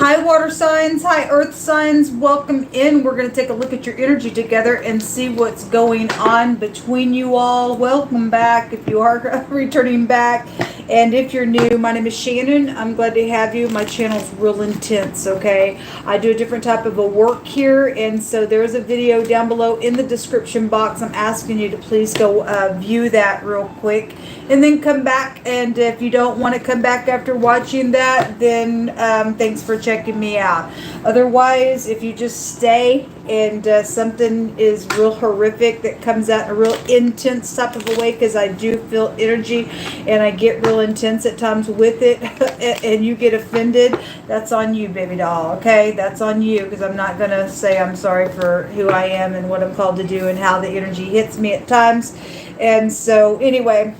Hi water signs, hi earth signs, welcome in. We're going to take a look at your energy together and see what's going on between you all. Welcome back if you are returning back. And if you're new, my name is Shannon. I'm glad to have you. My channel's real intense, okay? I do a different type of a work here, and so there's a video down below in the description box. I'm asking you to please go view that real quick and then come back. And if you don't want to come back after watching that, then thanks for checking me out. Otherwise, if you just stay and something is real horrific that comes out in a real intense type of a way, because I do feel energy and I get real intense at times with it, and you get offended, that's on you, baby doll, okay? That's on you, because I'm not going to say I'm sorry for who I am and what I'm called to do and how the energy hits me at times. And so anyway,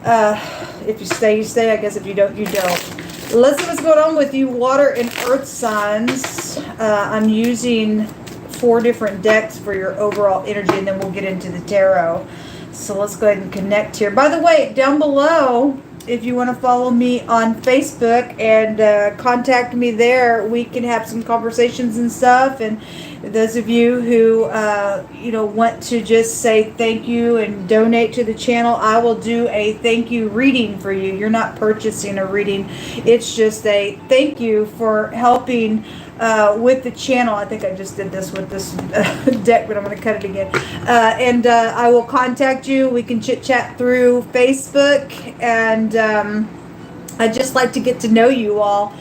if you stay, you stay. I guess if you don't, you don't. Let's see what's going on with you water and earth signs. I'm using 4 different decks for your overall energy, and then we'll get into the tarot. So let's go ahead and connect here. By the way, down below, if you want to follow me on Facebook and contact me there, we can have some conversations and stuff. And those of you who want to just say thank you and donate to the channel, I will do a thank you reading for you. You're not purchasing a reading. It's just a thank you for helping with the channel. I think I just did this with this deck, but I'm going to cut it again. And I will contact you. We can chit chat through Facebook, and I just like to get to know you all.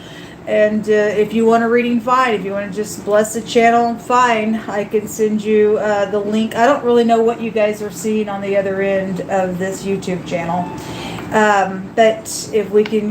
And if you want a reading, fine. If you want to just bless the channel, fine. I can send you the link. I don't really know what you guys are seeing on the other end of this YouTube channel. But if we can,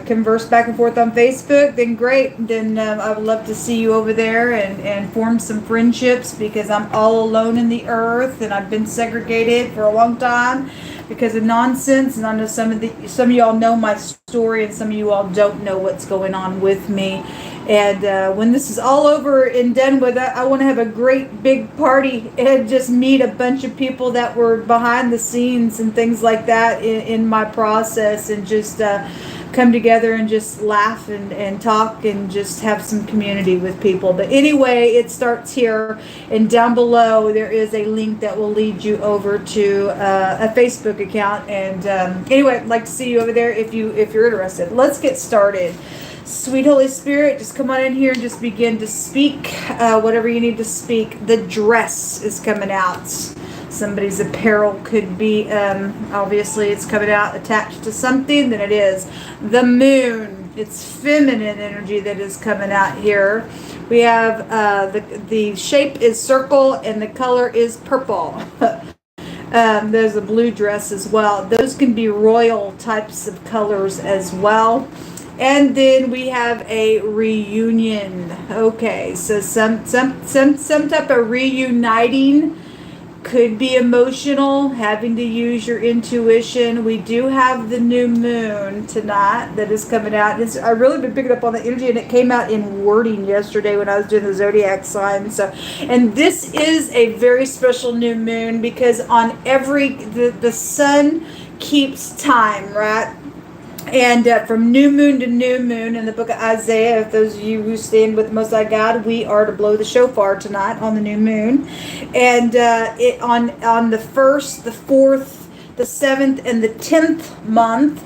converse back and forth on Facebook, then great. Then I would love to see you over there and form some friendships, because I'm all alone in the earth and I've been segregated for a long time because of nonsense. And I know some of y'all know my story, and some of you all don't know what's going on with me. And when this is all over and done with, I want to have a great big party and just meet a bunch of people that were behind the scenes and things like that in my process, and just come together and just laugh and talk and just have some community with people. But anyway, it starts here, and down below there is a link that will lead you over to a Facebook account. And anyway, I'd like to see you over there if you're interested. Let's get started. Sweet Holy Spirit, just come on in here and just begin to speak whatever you need to speak. The dress is coming out. Somebody's apparel could be, obviously it's coming out attached to something, then it is. The moon, it's feminine energy that is coming out here. We have the shape is circle and the color is purple. There's a blue dress as well. Those can be royal types of colors as well. And then we have a reunion. Okay, so some type of reuniting. Could be emotional, having to use your intuition. We do have the new moon tonight that is coming out. I really been picking up on the energy, and it came out in wording yesterday when I was doing the zodiac signs. So, and this is a very special new moon, because on the sun keeps time, right? And from new moon to new moon in the book of Isaiah, if those of you who stand with the Most High God, we are to blow the shofar tonight on the new moon. And on the 1st, the 4th, the 7th, and the 10th month,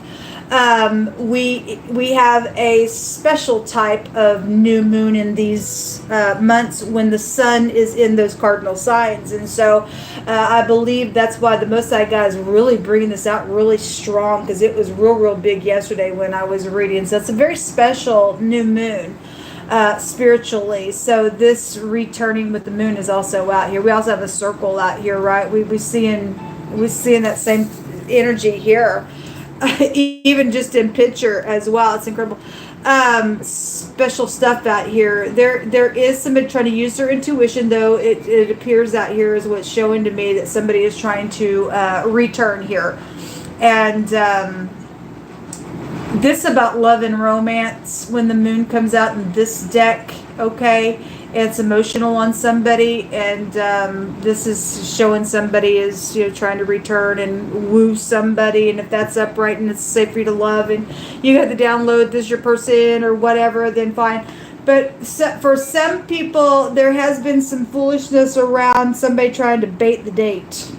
we have a special type of new moon in these months when the sun is in those cardinal signs. And so I believe that's why the Most High God is really bringing this out really strong, because it was real big yesterday when I was reading. So it's a very special new moon spiritually. So this returning with the moon is also out here. We also have a circle out here, right? We're seeing that same energy here. Even just in picture as well. It's incredible. Special stuff out here. There is somebody trying to use their intuition, though. It appears out here is what's showing to me, that somebody is trying to return here. And this about love and romance when the moon comes out in this deck, okay? it's emotional on somebody, and this is showing somebody is trying to return and woo somebody, and if that's upright and it's safe for you to love, and you got the download, this is your person or whatever, then fine. But for some people, there has been some foolishness around somebody trying to bait the date.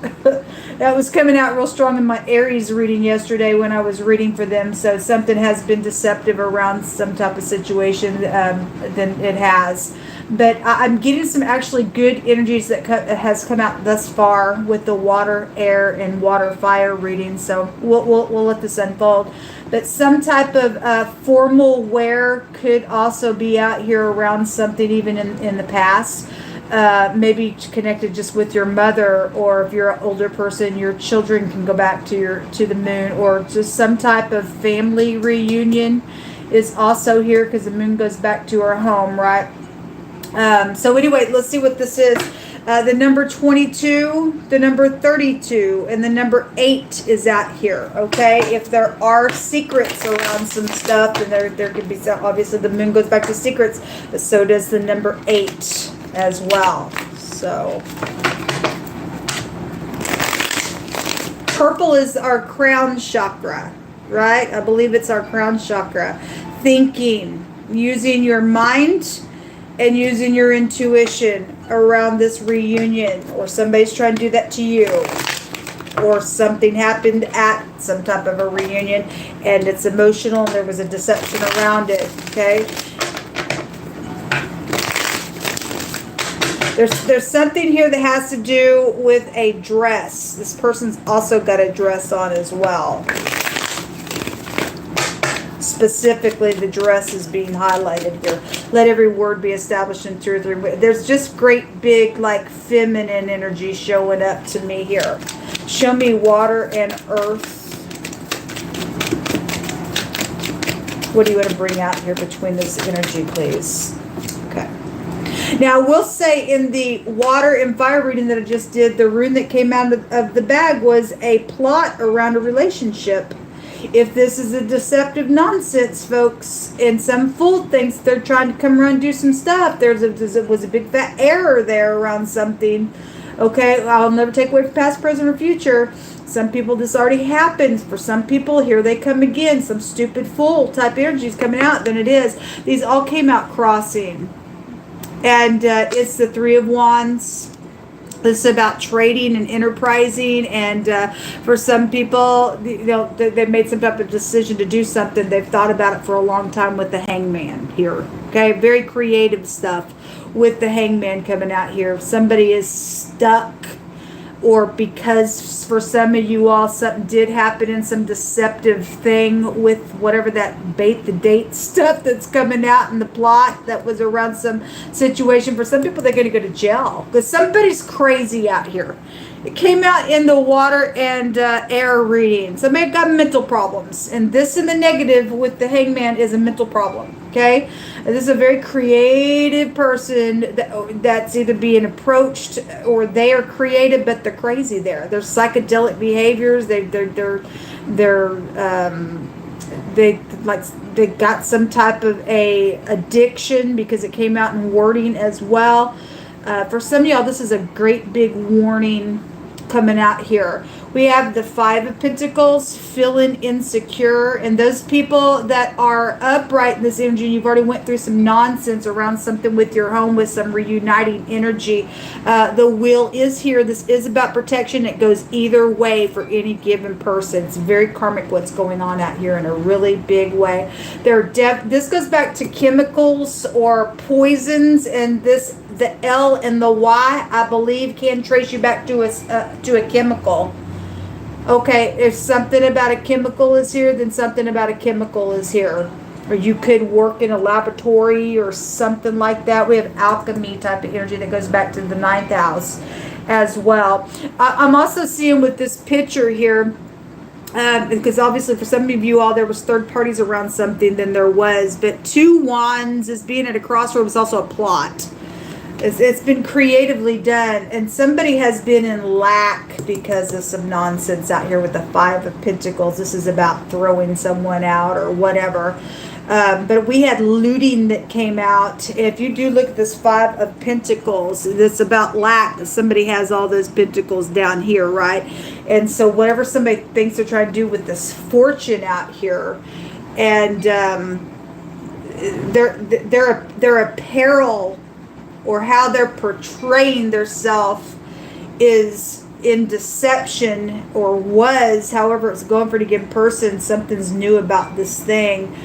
That was coming out real strong in my Aries reading yesterday when I was reading for them. So something has been deceptive around some type of situation, then it has. But I'm getting some actually good energies that has come out thus far with the water, air, and water, fire reading. So we'll let this unfold. But some type of formal wear could also be out here around something even in the past. Maybe connected just with your mother, or if you're an older person, your children can go back to the moon, or just some type of family reunion is also here because the moon goes back to her home, right? So anyway, let's see what this is. The number 22, the number 32, and the number 8 is out here, okay? If there are secrets around some stuff, then there could be some, obviously the moon goes back to secrets, but so does the number 8 as well. So purple is our crown chakra, right? I believe it's our crown chakra. Thinking, using your mind and using your intuition around this reunion, or somebody's trying to do that to you, or something happened at some type of a reunion and it's emotional and there was a deception around it, okay? There's something here that has to do with a dress. This person's also got a dress on as well. Specifically, the dress is being highlighted here. Let every word be established in 2 or 3 ways. There's just great big like feminine energy showing up to me here. Show me water and earth. What do you want to bring out here between this energy, please? Okay. Now, I will say in the water and fire reading that I just did, the rune that came out of the bag was a plot around a relationship. If this is a deceptive nonsense, folks, and some fool thinks they're trying to come around and do some stuff, there was a big fat error there around something. Okay, I'll never take away from past, present, or future. Some people, this already happens. For some people, here they come again. Some stupid fool type energy is coming out. Then it is. These all came out crossing. And it's the 3 of Wands. This is about trading and enterprising, and for some people, they made some type of decision to do something. They've thought about it for a long time with the Hangman here. Okay, very creative stuff with the Hangman coming out here. If somebody is stuck, or because for some of you all something did happen in some deceptive thing with whatever that bait the date stuff that's coming out in the plot that was around some situation. For some people, they're going to go to jail because somebody's crazy out here. It came out in the water and air reading. Somebody got mental problems, and this in the negative with the Hangman is a mental problem. Okay, and this is a very creative person that's either being approached or they are creative, but they're crazy. There's psychedelic behaviors. They got some type of a addiction because it came out in wording as well. For some of y'all, this is a great big warning coming out here. We have the 5 of Pentacles, feeling insecure, and those people that are upright in this energy, you've already went through some nonsense around something with your home, with some reuniting energy. The Wheel is here. This is about protection. It goes either way for any given person. It's very karmic what's going on out here in a really big way. This goes back to chemicals or poisons, and the L and the Y, I believe, can trace you back to a chemical. Okay, if something about a chemical is here, then something about a chemical is here. Or you could work in a laboratory or something like that. We have alchemy type of energy that goes back to the 9th house as well. I'm also seeing with this picture here, because obviously for some of you all, there was third parties around something, then there was. But 2 wands is being at a crossroads, also a plot. It's been creatively done, and somebody has been in lack because of some nonsense out here with the Five of Pentacles. This is about throwing someone out or whatever. But we had looting that came out. If you do look at this Five of Pentacles, it's about lack. Somebody has all those pentacles down here, right? And so whatever somebody thinks they're trying to do with this fortune out here, and their apparel or how they're portraying their self is in deception, or was, however it's going for a given person. Something's new about this thing.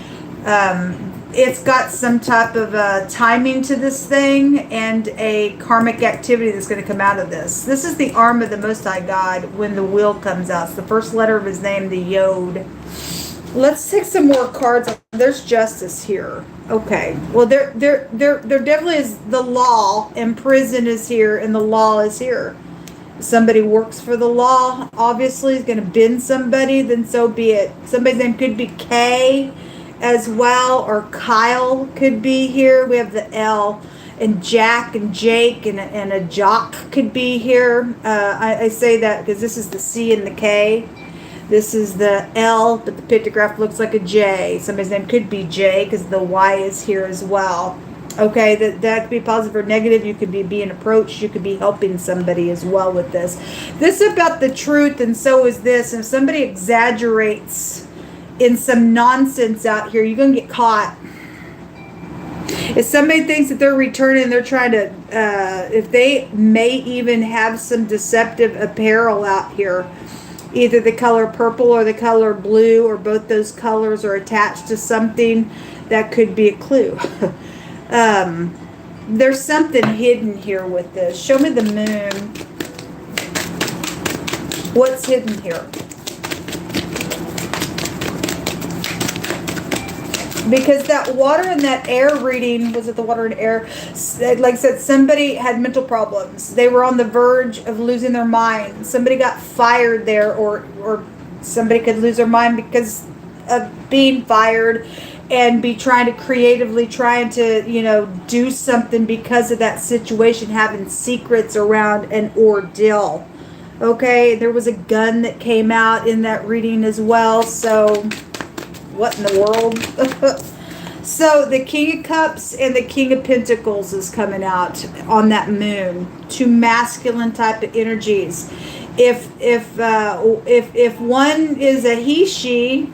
It's got some type of timing to this thing, and a karmic activity that's going to come out of this. This is the arm of the Most High God when the wheel comes out. It's the first letter of his name, the Yod. Let's take some more cards. There's justice here. Okay. Well, there definitely is the law, and prison is here, and the law is here. Somebody works for the law, obviously is going to bend somebody, then so be it. Somebody's name could be Kay as well, or Kyle could be here. We have the L, and Jack and Jake and a Jock could be here. I say that because this is the C and the K. This is the L, but the pictograph looks like a J. Somebody's name could be J because the Y is here as well. Okay, that could be positive or negative. You could be being approached. You could be helping somebody as well with this. This is about the truth, and so is this. If somebody exaggerates in some nonsense out here, you're going to get caught. If somebody thinks that they're returning, they're trying to, if they may even have some deceptive apparel out here, either the color purple or the color blue, or both those colors are attached to something, that could be a clue. There's something hidden here with this. Show me the moon. What's hidden here? Because that water and that air reading, was it the water and air? Like I said, somebody had mental problems. They were on the verge of losing their mind. Somebody got fired there, or somebody could lose their mind because of being fired, and be trying to creatively do something because of that situation, having secrets around an ordeal. Okay, there was a gun that came out in that reading as well. So what in the world? So the King of Cups and the King of Pentacles is coming out on that moon. Two masculine type of energies. If one is a he, she,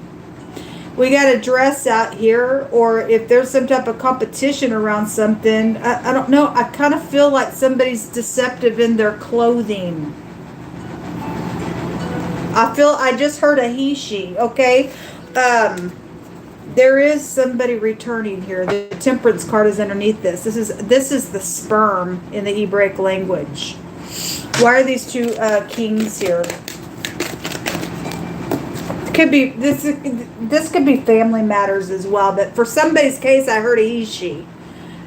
we got a dress out here, or if there's some type of competition around something, I don't know. I kind of feel like somebody's deceptive in their clothing. I just heard a he, she, okay? There is somebody returning here. The Temperance card is underneath this. This is the sperm in the Hebraic language. Why are these two kings here? Could be this could be family matters as well, but for somebody's case, I heard a he, she.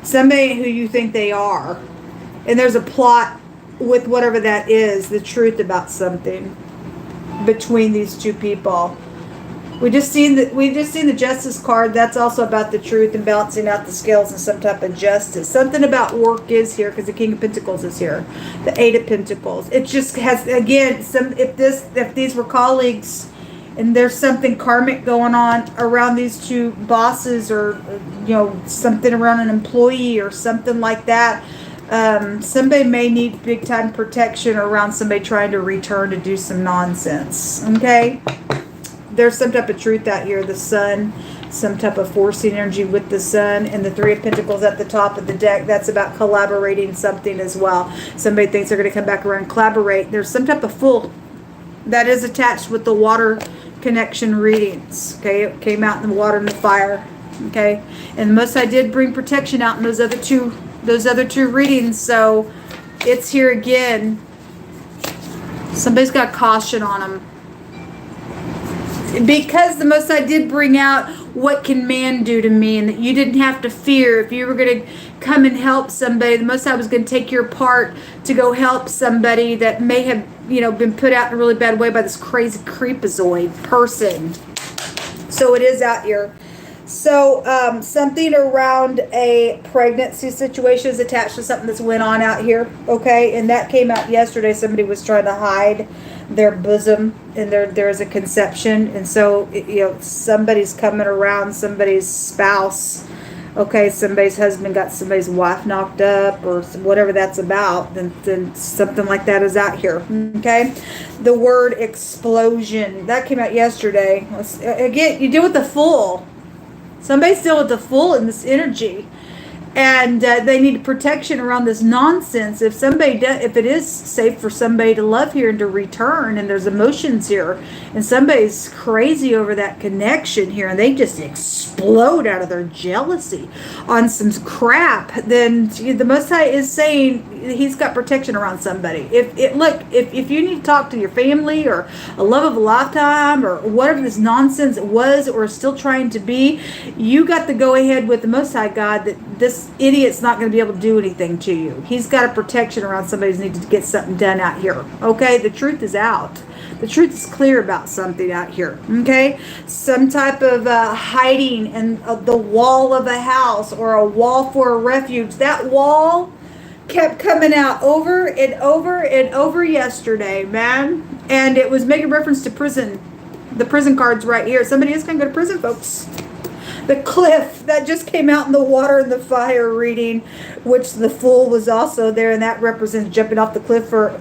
Somebody who you think they are. And there's a plot with whatever that is, the truth about something between these two people. We just seen the Justice card. That's also about the truth and balancing out the scales and some type of justice. Something about work is here because the King of Pentacles is here. The Eight of Pentacles. It just has, again, if these were colleagues and there's something karmic going on around these two bosses, or something around an employee or something like that. Somebody may need big time protection around somebody trying to return to do some nonsense. Okay? There's some type of truth out here. The Sun, some type of forcing energy with the Sun, and the Three of Pentacles at the top of the deck. That's about collaborating something as well. Somebody thinks they're going to come back around and collaborate. There's some type of Fool that is attached with the water connection readings. Okay, it came out in the water and the fire. Okay, and the Most High did bring protection out in those other two readings. So it's here again. Somebody's got caution on them. Because the Most High did bring out what can man do to me, and that you didn't have to fear if you were going to come and help somebody. The Most High was going to take your part to go help somebody that may have, been put out in a really bad way by this crazy creepazoid person. So it is out here. So something around a pregnancy situation is attached to something that's went on out here, okay? And that came out yesterday. Somebody was trying to hide their bosom, and there's a conception, and so somebody's coming around somebody's spouse. Okay, somebody's husband got somebody's wife knocked up or whatever that's about, then something like that is out here, okay? The word explosion, that came out yesterday. Again, you deal with the Fool. Somebody's dealing with the Fool in this energy. And they need protection around this nonsense. If it is safe for somebody to love here and to return, and there's emotions here, and somebody's crazy over that connection here, and they just explode out of their jealousy on some crap, then the Most High is saying He's got protection around somebody. If you need to talk to your family or a love of a lifetime or whatever this nonsense was or is still trying to be, you got to go ahead with the Most High God that this idiot's not going to be able to do anything to you. He's got a protection around somebody who's needed to get something done out here. Okay, the truth is out. The truth is clear about something out here. Okay, some type of hiding in the wall of a house or a wall for a refuge. That wall kept coming out over and over and over yesterday, man. And it was making reference to prison. The prison card's right here. Somebody is going to go to prison, folks. The cliff that just came out in the water and the fire reading, which the Fool was also there, and that represents jumping off the cliff for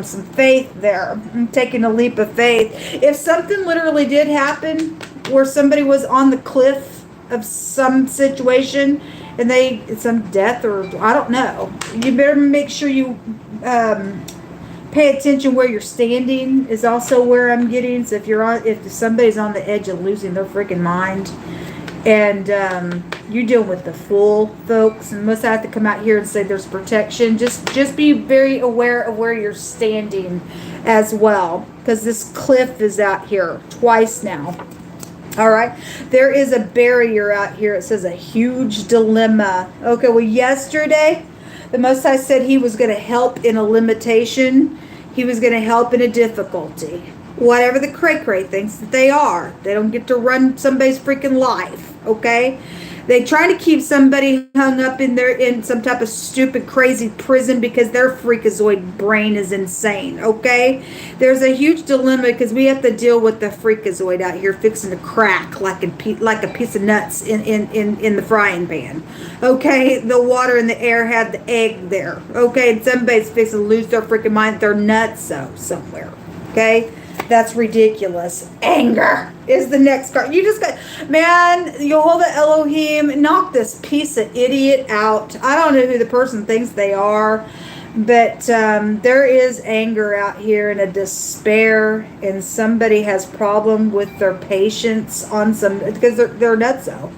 some faith there, taking a leap of faith. If something literally did happen where somebody was on the cliff of some situation and some death or I don't know, you better make sure you pay attention where you're standing is also where I'm getting. So if somebody's on the edge of losing their freaking mind, and you're dealing with the Fool, folks, and must have to come out here and say there's protection. Just be very aware of where you're standing as well, because this cliff is out here twice now. All right, there is a barrier out here. It says a huge dilemma. Okay, well, yesterday the Most High said He was going to help in a limitation. He was going to help in a difficulty. Whatever the cray-cray thinks that they are. They don't get to run somebody's freaking life, okay? They try to keep somebody hung up in some type of stupid, crazy prison because their freakazoid brain is insane, okay? There's a huge dilemma because we have to deal with the freakazoid out here fixing to crack like a piece of nuts in the frying pan, okay? The water and the air had the egg there, okay? And somebody's fixing to lose their freaking mind. They're nuts somewhere, okay? That's ridiculous. Anger is the next card. You just got, man, Yehovah Elohim, knock this piece of idiot out. I don't know who the person thinks they are, but there is anger out here and a despair, and somebody has problem with their patience on some, because they're nutso.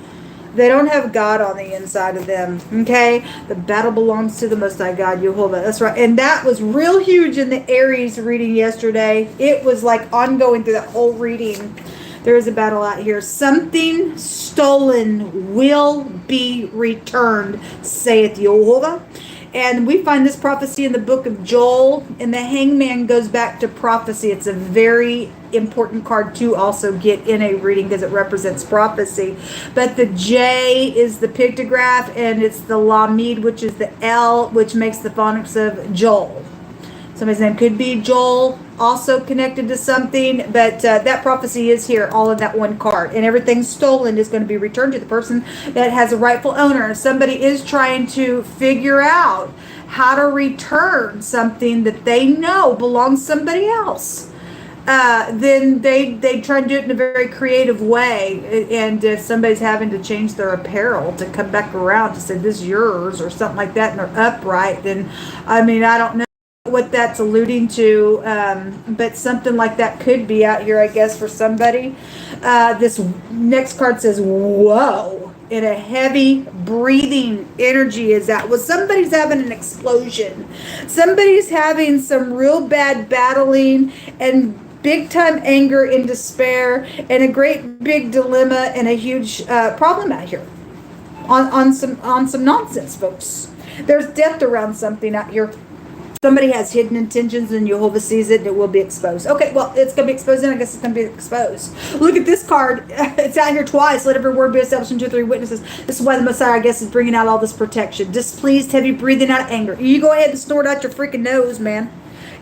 They don't have God on the inside of them, okay? The battle belongs to the Most High God, Yehovah. That's right. And that was real huge in the Aries reading yesterday. It was like ongoing through that whole reading. There is a battle out here. Something stolen will be returned, saith Yehovah. And we find this prophecy in the book of Joel, and the hangman goes back to prophecy. It's a very important card to also get in a reading because it represents prophecy. But the J is the pictograph, and it's the Lamed, which is the L, which makes the phonics of Joel. Somebody's name could be Joel, also connected to something, but that prophecy is here, all in that one card. And everything stolen is going to be returned to the person that has a rightful owner. If somebody is trying to figure out how to return something that they know belongs to somebody else, then they try to do it in a very creative way. And if somebody's having to change their apparel to come back around to say, this is yours, or something like that, and they're upright, then, I mean, I don't know what that's alluding to, but something like that could be out here, I guess, for somebody. This next card says, whoa, in a heavy breathing energy is that. Well, somebody's having an explosion. Somebody's having some real bad battling and big time anger and despair and a great big dilemma and a huge problem out here on some nonsense, folks. There's death around something out here. Somebody has hidden intentions and Jehovah sees it and it will be exposed. Okay, well, it's going to be exposed and I guess it's going to be exposed. Look at this card. It's out here twice. Let every word be established in 2 or 3 witnesses. This is why the Messiah, I guess, is bringing out all this protection. Displeased, heavy breathing out anger. You go ahead and snort out your freaking nose, man.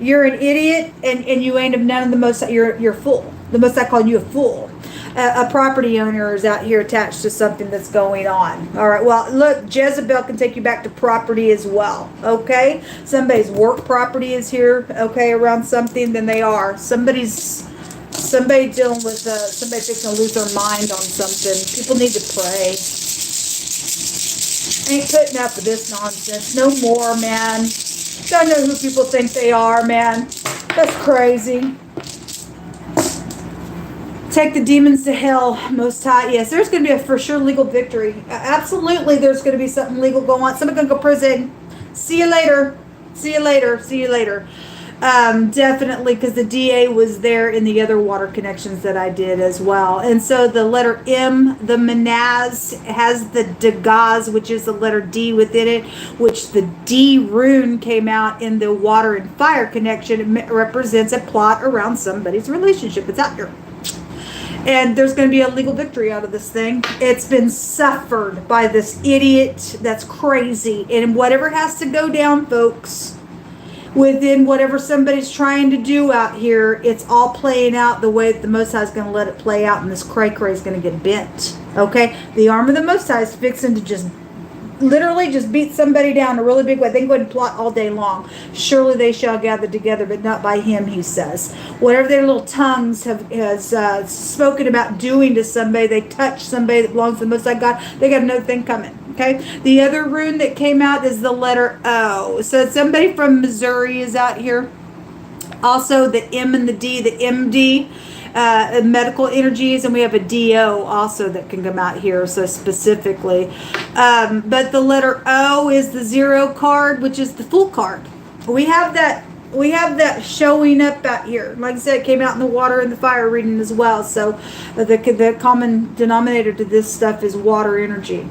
You're an idiot and you ain't of none of the most. You're full. The most I call you a fool. A property owner is out here attached to something that's going on. All right, well, look, Jezebel can take you back to property as well, okay? Somebody's work property is here, okay, around something, then they are. Somebody dealing with, somebody fixing to lose their mind on something. People need to pray. Ain't putting up with this nonsense no more, man. Don't know who people think they are, man. That's crazy. Take the demons to hell, Most High. Yes, there's going to be a for sure legal victory. Absolutely, there's going to be something legal going on. Somebody's going to go to prison. See you later. See you later. See you later. Definitely, because the DA was there in the other water connections that I did as well. And so the letter M, the Manaz, has the Dagaz, which is the letter D within it, which the D rune came out in the water and fire connection. It represents a plot around somebody's relationship. It's out here. And there's going to be a legal victory out of this thing. It's been suffered by this idiot that's crazy. And whatever has to go down, folks, within whatever somebody's trying to do out here, it's all playing out the way that the Most High is going to let it play out. And this cray-cray is going to get bent. Okay? The arm of the Most High is fixing to just literally just beat somebody down a really big way. They can go ahead and plot all day long. Surely they shall gather together, but not by him, he says. Whatever their little tongues has spoken about doing to somebody, they touch somebody that belongs to the Most High God, they got another thing coming. Okay? The other rune that came out is the letter O. So somebody from Missouri is out here. Also the M and the D, the MD. Medical energies, and we have a DO also that can come out here, so specifically. But the letter O is the 0 card, which is the Fool card. We have that showing up out here. Like I said, it came out in the water and the fire reading as well. So the common denominator to this stuff is water energy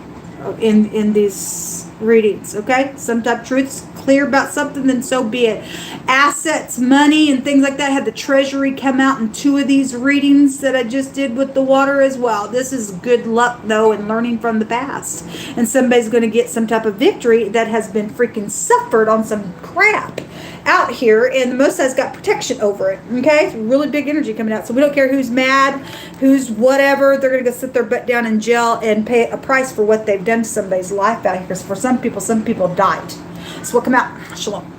in these readings. Okay, some type of truth's clear about something, then so be it. Assets, money, and things like that. Had the treasury come out in 2 of these readings that I just did with the water as well. This is good luck, though, and learning from the past. And somebody's going to get some type of victory that has been freaking suffered on some crap out here, and the Most High's got protection over it. Okay, it's really big energy coming out. So we don't care who's mad, who's whatever. They're going to go sit their butt down in jail and pay a price for what they've done to somebody's life out here. Because for some people died. So we'll come out. Shalom.